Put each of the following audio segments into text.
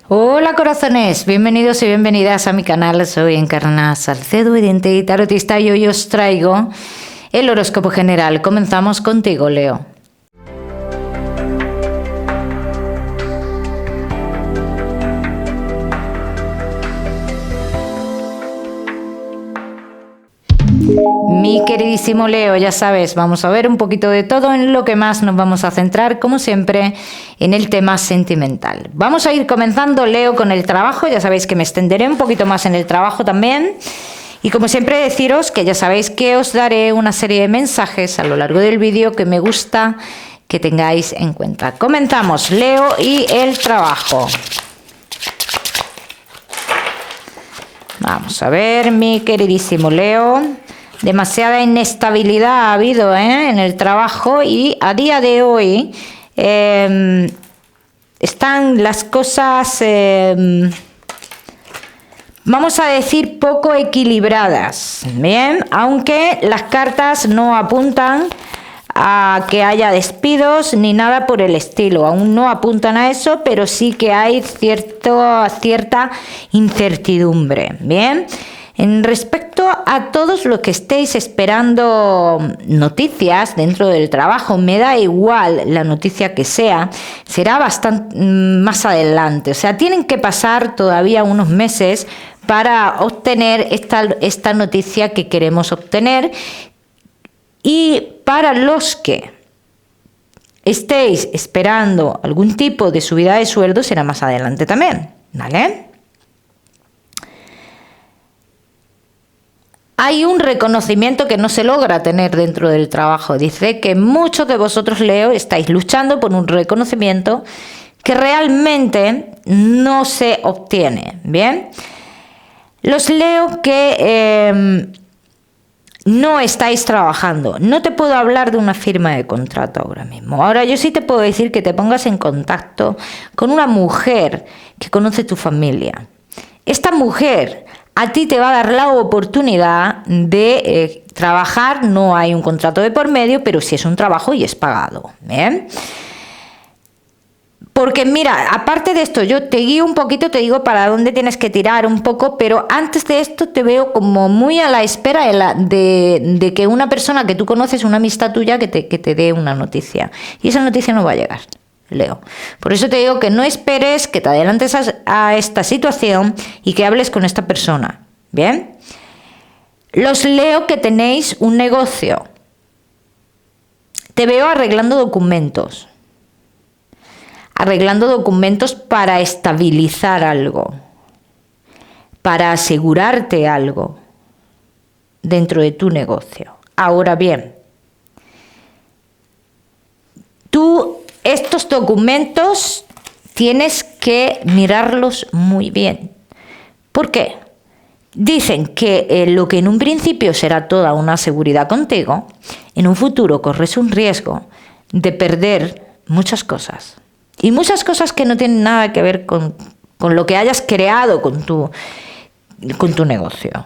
Hola corazones, bienvenidos y bienvenidas a mi canal. Soy Encarna Salcedo, vidente y tarotista, y hoy os traigo el horóscopo general. Comenzamos contigo, Leo. Mi queridísimo Leo, ya sabes, vamos a ver un poquito de todo, en lo que más nos vamos a centrar, como siempre, en el tema sentimental. Vamos a ir comenzando, Leo, con el trabajo. Ya sabéis que me extenderé un poquito más en el trabajo también. Y como siempre, deciros que ya sabéis que os daré una serie de mensajes a lo largo del vídeo que me gusta que tengáis en cuenta. Comenzamos, Leo, y el trabajo. Vamos a ver, mi queridísimo Leo. Demasiada inestabilidad ha habido en el trabajo, y a día de hoy están las cosas, vamos a decir, poco equilibradas. Bien, aunque las cartas no apuntan a que haya despidos ni nada por el estilo, aún no apuntan a eso, pero sí que hay cierta incertidumbre. Bien. En respecto a todos los que estéis esperando noticias dentro del trabajo, me da igual la noticia que sea, será bastante más adelante. O sea, tienen que pasar todavía unos meses para obtener esta noticia que queremos obtener. Y para los que estéis esperando algún tipo de subida de sueldo, será más adelante también, ¿vale? Hay un reconocimiento que no se logra tener dentro del trabajo. Dice que muchos de vosotros, Leo, estáis luchando por un reconocimiento que realmente no se obtiene. Bien, los Leo que no estáis trabajando, no te puedo hablar de una firma de contrato ahora mismo. Ahora yo sí te puedo decir que te pongas en contacto con una mujer que conoce tu familia. Esta mujer a ti te va a dar la oportunidad de trabajar. No hay un contrato de por medio, pero sí es un trabajo y es pagado. ¿Bien? Porque mira, aparte de esto, yo te guío un poquito, te digo para dónde tienes que tirar un poco, pero antes de esto te veo como muy a la espera de que una persona que tú conoces, una amistad tuya, que te dé una noticia. Y esa noticia no va a llegar, Leo. Por eso te digo que no esperes, que te adelantes a esta situación y que hables con esta persona. ¿Bien? Los Leo que tenéis un negocio. Te veo arreglando documentos. Arreglando documentos para estabilizar algo. Para asegurarte algo dentro de tu negocio. Ahora bien, tú estos documentos tienes que mirarlos muy bien. ¿Por qué? Dicen que lo que en un principio será toda una seguridad contigo, en un futuro corres un riesgo de perder muchas cosas. Y muchas cosas que no tienen nada que ver con lo que hayas creado con tu negocio.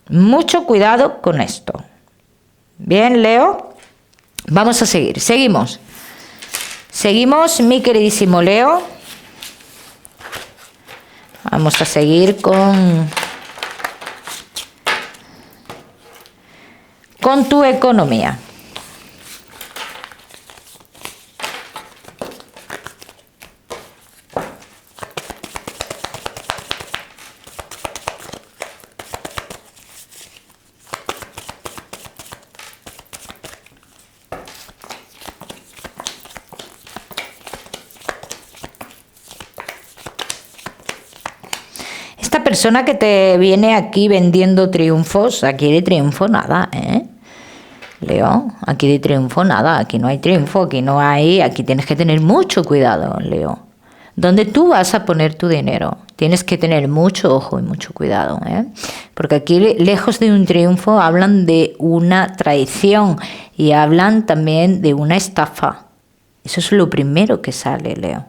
Mucho cuidado con esto. Bien, Leo. Vamos a seguir. Seguimos. Seguimos, mi queridísimo Leo. Vamos a seguir con tu economía. Esta persona que te viene aquí vendiendo triunfos, aquí de triunfo nada, Leo, aquí de triunfo nada, aquí no hay triunfo, aquí tienes que tener mucho cuidado, Leo. ¿Dónde tú vas a poner tu dinero? Tienes que tener mucho ojo y mucho cuidado, porque aquí, lejos de un triunfo, hablan de una traición y hablan también de una estafa. Eso es lo primero que sale, Leo.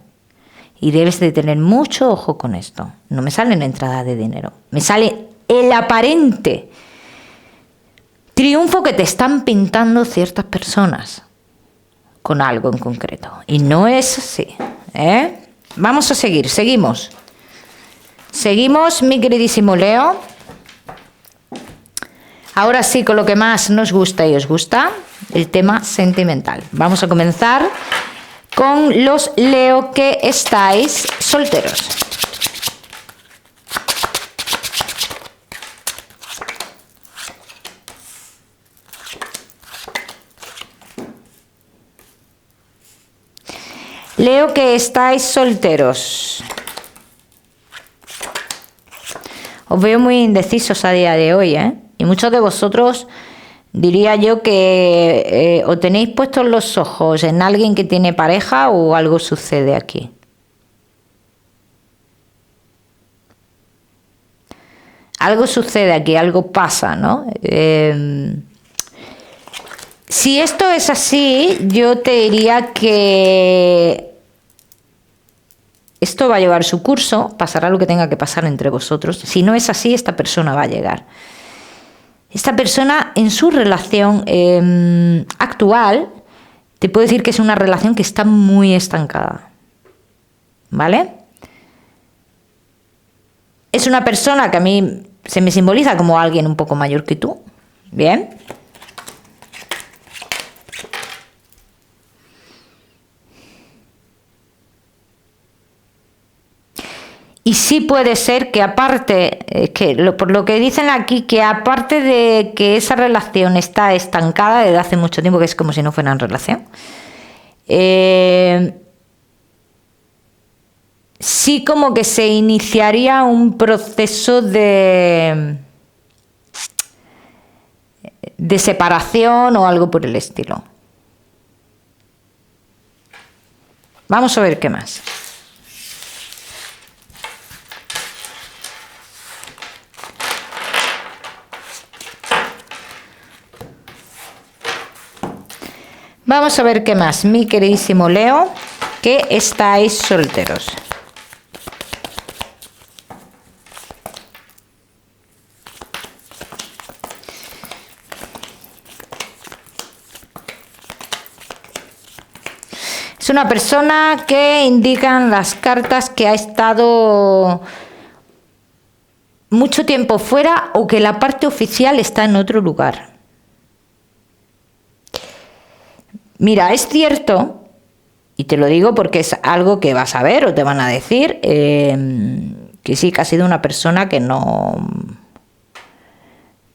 Y debes de tener mucho ojo con esto. No me salen entradas de dinero. Me sale el aparente triunfo que te están pintando ciertas personas con algo en concreto. Y no es así. Vamos a seguir, seguimos. Seguimos, mi queridísimo Leo. Ahora sí, con lo que más nos gusta y os gusta, el tema sentimental. Vamos a comenzar con los Leo que estáis solteros. Leo que estáis solteros. Os veo muy indecisos a día de hoy, ¿eh? Y muchos de vosotros diría yo que o tenéis puestos los ojos en alguien que tiene pareja o algo sucede aquí. Algo sucede aquí, algo pasa, ¿no? Si esto es así, yo te diría que esto va a llevar su curso, pasará lo que tenga que pasar entre vosotros. Si no es así, esta persona va a llegar. Esta persona en su relación actual, te puedo decir que es una relación que está muy estancada. ¿Vale? Es una persona que a mí se me simboliza como alguien un poco mayor que tú. ¿Bien? Y sí puede ser que aparte, por lo que dicen aquí, que aparte de que esa relación está estancada desde hace mucho tiempo, que es como si no fuera en relación, sí como que se iniciaría un proceso de separación o algo por el estilo. Vamos a ver qué más. Vamos a ver qué más, mi queridísimo Leo, que estáis solteros. Es una persona que indican las cartas que ha estado mucho tiempo fuera o que la parte oficial está en otro lugar. Mira, es cierto, y te lo digo porque es algo que vas a ver o te van a decir, que sí, que ha sido una persona que no...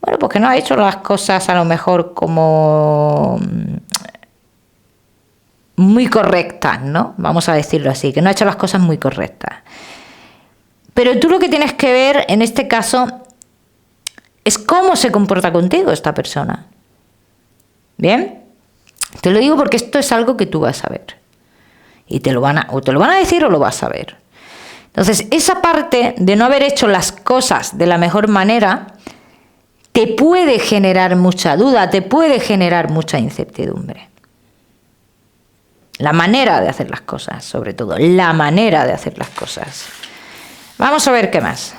Bueno, pues que no ha hecho las cosas a lo mejor como muy correctas, ¿no? Vamos a decirlo así, que no ha hecho las cosas muy correctas. Pero tú lo que tienes que ver en este caso es cómo se comporta contigo esta persona. ¿Bien? Te lo digo porque esto es algo que tú vas a ver. Y te lo van a decir o lo vas a ver. Entonces, esa parte de no haber hecho las cosas de la mejor manera te puede generar mucha duda, te puede generar mucha incertidumbre. La manera de hacer las cosas, sobre todo, la manera de hacer las cosas. Vamos a ver qué más.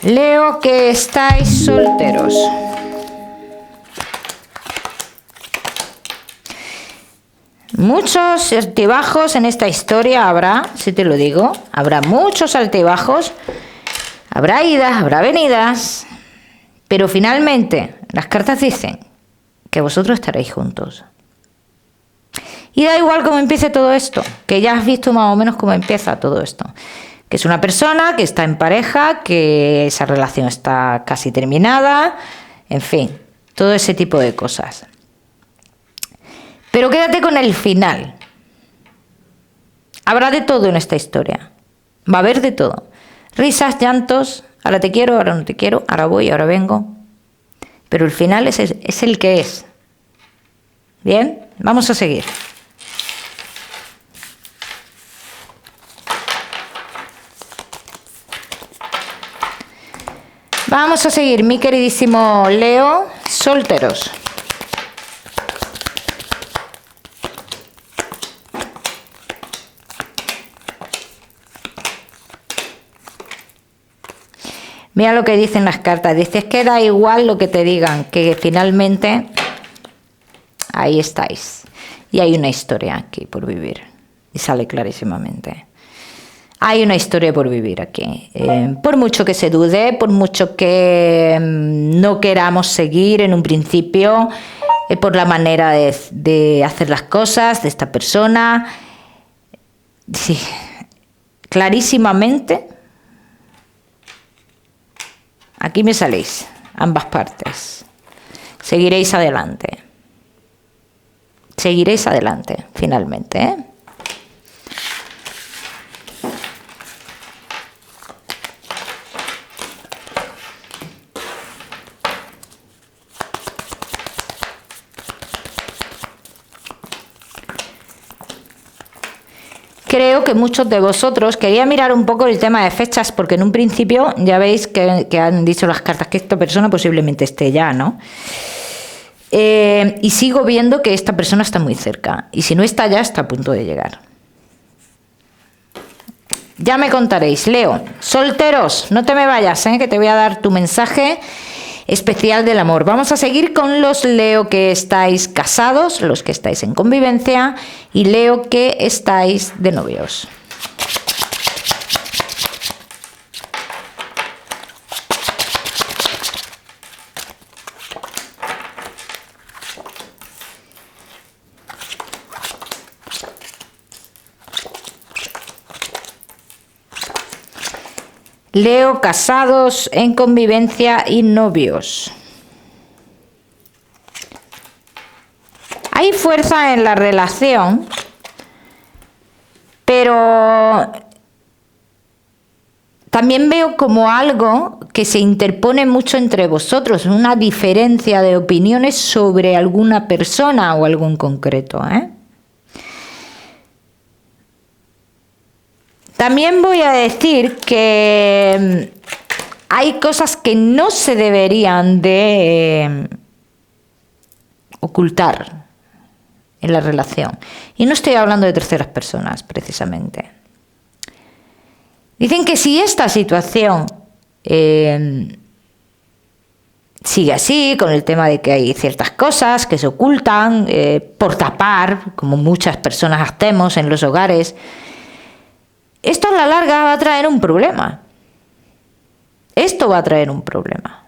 Leo que estáis solteros. Muchos altibajos en esta historia habrá, si te lo digo. Habrá muchos altibajos, habrá idas, habrá venidas. Pero finalmente las cartas dicen que vosotros estaréis juntos. Y da igual cómo empiece todo esto, que ya has visto más o menos cómo empieza todo esto. Que es una persona que está en pareja, que esa relación está casi terminada, en fin, todo ese tipo de cosas. Pero quédate con el final. Habrá de todo en esta historia. Va a haber de todo. Risas, llantos, ahora te quiero, ahora no te quiero, ahora voy, ahora vengo. Pero el final es el que es. Bien, vamos a seguir. Vamos a seguir, mi queridísimo Leo, solteros. Mira lo que dicen las cartas. Dices que da igual lo que te digan, que finalmente ahí estáis. Y hay una historia aquí por vivir. Y sale clarísimamente. Hay una historia por vivir aquí. Por mucho que se dude, por mucho que no queramos seguir en un principio, por la manera de hacer las cosas de esta persona. Sí, clarísimamente. Aquí me saléis, ambas partes. Seguiréis adelante. Seguiréis adelante, finalmente, ¿eh? Creo que muchos de vosotros, quería mirar un poco el tema de fechas, porque en un principio ya veis que han dicho las cartas que esta persona posiblemente esté ya, ¿no? Y sigo viendo que esta persona está muy cerca, y si no está ya, está a punto de llegar. Ya me contaréis. Leo, solteros, no te me vayas, que te voy a dar tu mensaje especial del amor. Vamos a seguir con los Leo que estáis casados, los que estáis en convivencia, y Leo que estáis de novios. Leo casados, en convivencia y novios. Hay fuerza en la relación, pero también veo como algo que se interpone mucho entre vosotros, una diferencia de opiniones sobre alguna persona o algo en concreto, ¿eh? También voy a decir que hay cosas que no se deberían de ocultar en la relación. Y no estoy hablando de terceras personas, precisamente. Dicen que si esta situación sigue así, con el tema de que hay ciertas cosas que se ocultan por tapar, como muchas personas hacemos en los hogares, esto a la larga va a traer un problema. Esto va a traer un problema.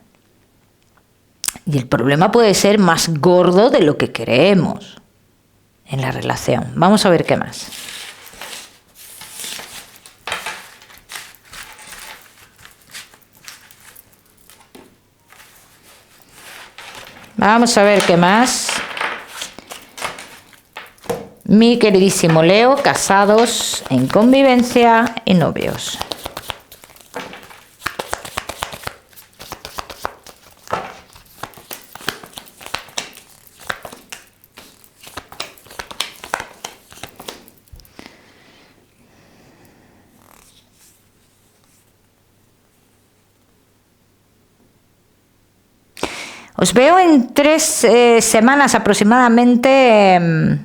Y el problema puede ser más gordo de lo que creemos en la relación. Vamos a ver qué más. Vamos a ver qué más. Mi queridísimo Leo, casados, en convivencia y novios. Os veo en 3 semanas aproximadamente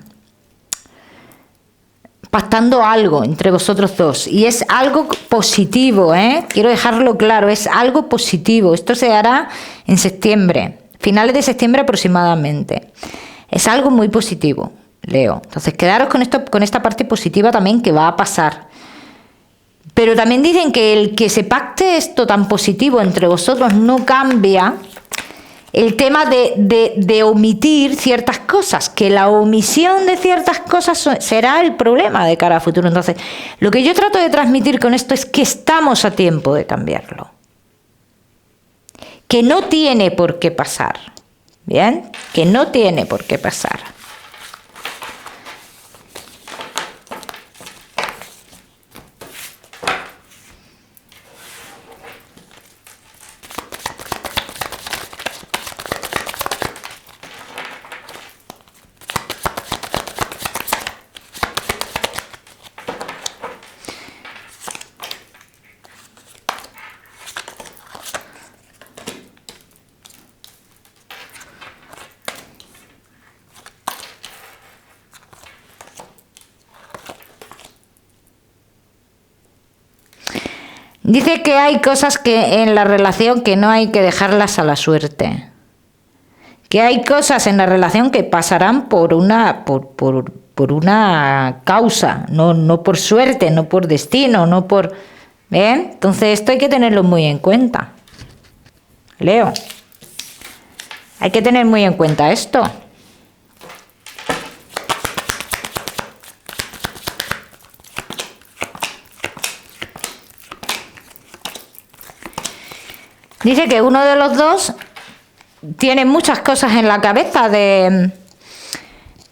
pactando algo entre vosotros dos, y es algo positivo, quiero dejarlo claro, es algo positivo. Esto se hará en septiembre, finales de septiembre aproximadamente. Es algo muy positivo, Leo. Entonces quedaros con esto, con esta parte positiva también que va a pasar. Pero también dicen que el que se pacte esto tan positivo entre vosotros no cambia el tema de omitir ciertas cosas, que la omisión de ciertas cosas será el problema de cara a futuro. Entonces, lo que yo trato de transmitir con esto es que estamos a tiempo de cambiarlo. Que no tiene por qué pasar. ¿Bien? Que no tiene por qué pasar. Dice que hay cosas que en la relación que no hay que dejarlas a la suerte. Que hay cosas en la relación que pasarán por una causa, no por suerte, no por destino, no por... ¿Ven? Entonces esto hay que tenerlo muy en cuenta. Leo. Hay que tener muy en cuenta esto. Dice que uno de los dos tiene muchas cosas en la cabeza de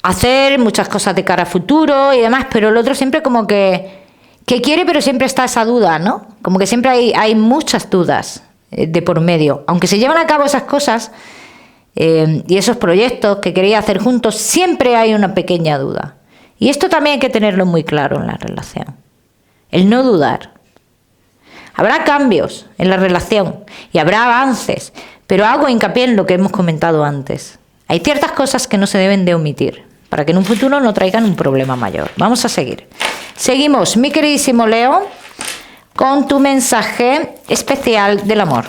hacer, muchas cosas de cara a futuro y demás, pero el otro siempre como que quiere, pero siempre está esa duda, ¿no? Como que siempre hay muchas dudas de por medio. Aunque se llevan a cabo esas cosas y esos proyectos que quería hacer juntos, siempre hay una pequeña duda. Y esto también hay que tenerlo muy claro en la relación. El no dudar. Habrá cambios en la relación y habrá avances, pero hago hincapié en lo que hemos comentado antes. Hay ciertas cosas que no se deben de omitir para que en un futuro no traigan un problema mayor. Vamos a seguir. Seguimos, mi queridísimo Leo, con tu mensaje especial del amor.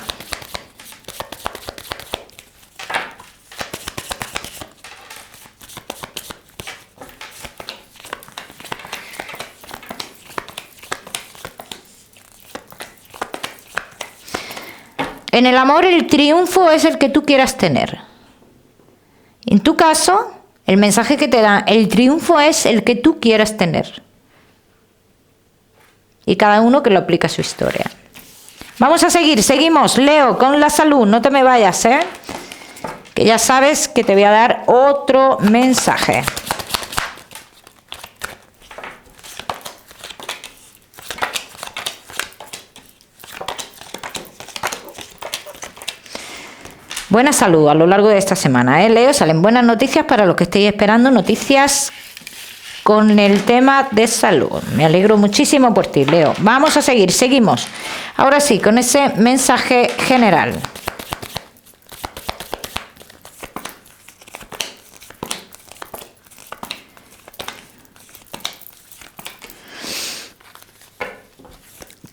En el amor el triunfo es el que tú quieras tener. En tu caso, el mensaje que te da, el triunfo es el que tú quieras tener. Y cada uno que lo aplica a su historia. Vamos a seguir, seguimos, Leo, con la salud. No te me vayas, que ya sabes que te voy a dar otro mensaje. Buena salud a lo largo de esta semana, Leo. Salen buenas noticias para los que estéis esperando noticias con el tema de salud. Me alegro muchísimo por ti, Leo. Vamos a seguir, seguimos. Ahora sí, con ese mensaje general.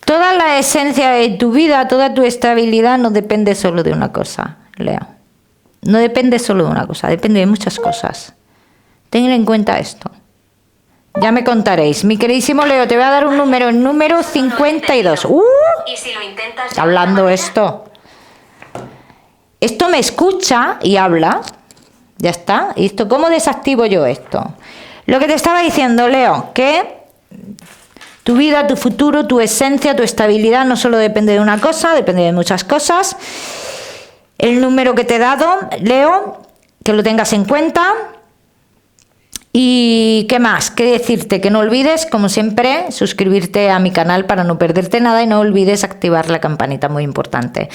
Toda la esencia de tu vida, toda tu estabilidad no depende solo de una cosa, Leo. No depende solo de una cosa, depende de muchas cosas. Tened en cuenta esto. Ya me contaréis. Mi queridísimo Leo, te voy a dar un número, el número 52. ¿Y si lo intentas Está hablando esto. Esto me escucha y habla. Ya está. ¿Y esto cómo desactivo yo esto? Lo que te estaba diciendo, Leo, que tu vida, tu futuro, tu esencia, tu estabilidad no solo depende de una cosa, depende de muchas cosas. El número que te he dado, Leo, que lo tengas en cuenta. Y qué más, qué decirte, que no olvides, como siempre, suscribirte a mi canal para no perderte nada y no olvides activar la campanita, muy importante.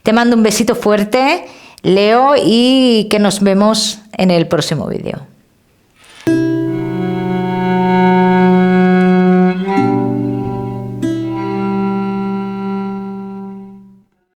Te mando un besito fuerte, Leo, y que nos vemos en el próximo vídeo.